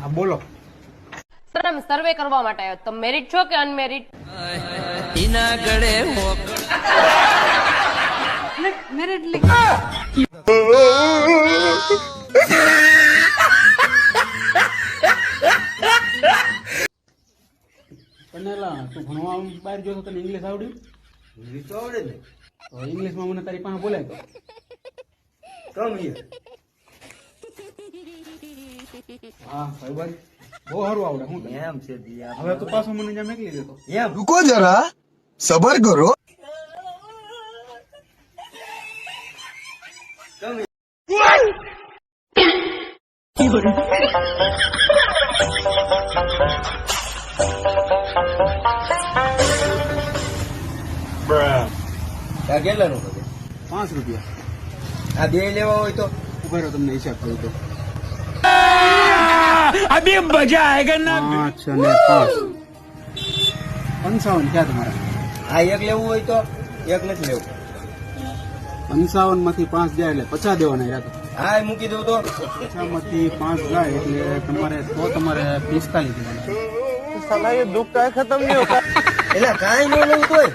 હા બોલો. સર અમે સર્વે કરવા માટે આવ્યો. તમે મેરિડ છો કે અનમેરિડ? ઇના ગળે મેરિડ પન્નેલા તું ભણવા બહાર ગયો તો તને ઇંગ્લિશ આવડ્યું? ઇંગ્લિશ તો આવડે ને. તો ઇંગ્લિશમાં મને તારી પાસે બોલાય તો કમ યાર. હા ભાઈ બહુ સારું આવડે. હું એમ છે દિયા. હવે તો પાછો મને જ્યાં મોકલી દેતો. એમ रुको जरा सबर करो આ કેટલાનું છે? 5 રૂપિયા. આ બે લેવા હોય તો ઉભા રહો તમને હિસાબ કહું તો. अभी मजा आएगा ना. 5 અને 5 55 ક્યાં તમારા? આ એક લેવું હોય તો એક નથી લેવું. 55 માંથી 5 જાય એટલે 50 દેવાના યાર. હા એ મૂકી દઉં તો 50 માંથી 5 જાય એટલે તમારે 45 દેવાના. એટલે કાંઈ ન લેવું તોય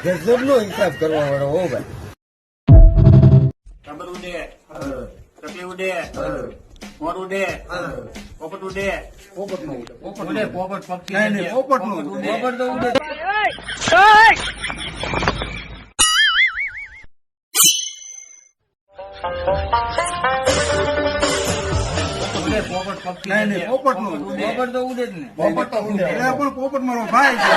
ગજબ નો હિસાબ કરવા વાળો હો ભાઈ. ખબર ઉડે ચકલી ઉડે મોર ઉડે પોપટ ઉડે પોપટ નો ઉડે. ઉડે પોપટ પક્ષી નહીં, નહીં, પોપટ નો ઉડે. પોપટ તો ઉડે. ઉડે પોપટ પક્ષી નહીં, નહીં, પોપટ નો ઉડે. પોપટ તો ઉડે જ ને. પોપટ તો ઉડે. એટલે પણ પોપટ મારો ભાઈ છે.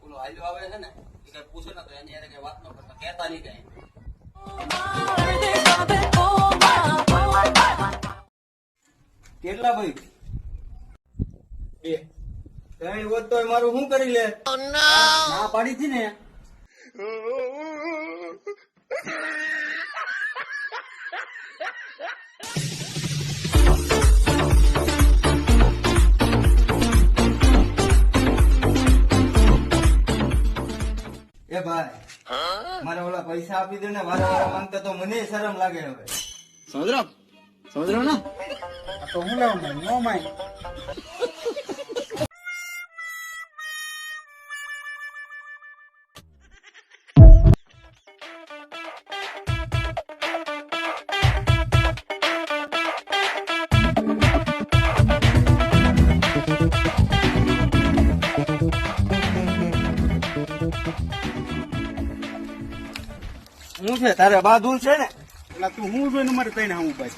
ઓલો હાલ્યો આવે છે ને એ કઈ પૂછે ને તો એની હારે કઈ વાત ન કરતા કહેતા નહીં કઈ. કેટલા ભાઈ? 2 ત્રણ હોત તોય મારું શું કરી લે? ના પાડી હતી ને. એ ભાઈ મારે ઓલા પૈસા આપી દે ને વારા માંગતા તો મને શરમ લાગે હવે. સમજ રહ્યો ને? આ તો હું લાવું ભાઈ, નો માય. શું છે તારે બહાદુર છે ને? એટલે તું હું જોઈને મારે તઈને હું ભાઈ.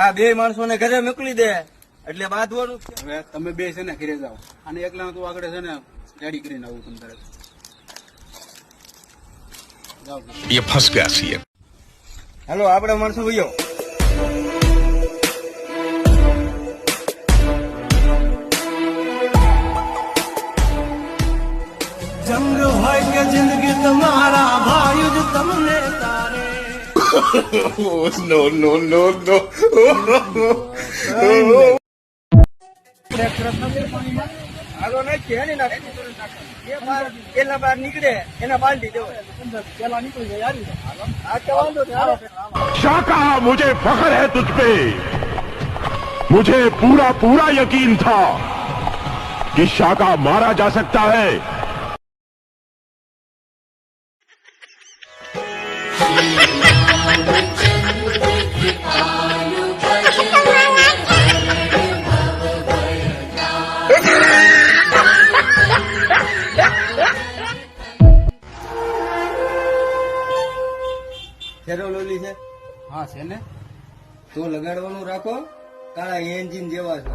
આ બે માણસોને ઘરે મોકલી દે એટલે બાંધવાનું છે. હવે તમે બે છે ને ઘરે જાઓ અને એકલા તું આગળ છે ને રેડી કરીને આવું તમે તરત. જાઓ. ये फंस गया सी હાલો આપડે માણસો ભૈયો. जंग होय के जिंदगी तुम्हारा भाई जो तुमने तारे. नो नो नो नो હાલો ને છે ને ના એ બાર પેલા બાર નીકળે એના બાંધી દેવો. પેલા નીકળી જાય યાર. આ તો વાંધો નહીં. હાલો. शाका मुझे फख्र है तुझ पे मुझे पूरा पूरा यकीन था कि शाका मारा जा सकता है ફેરો લોલી છે હા છે ને. તો લગાડવાનું રાખો કાળા એન્જિન જેવા છે.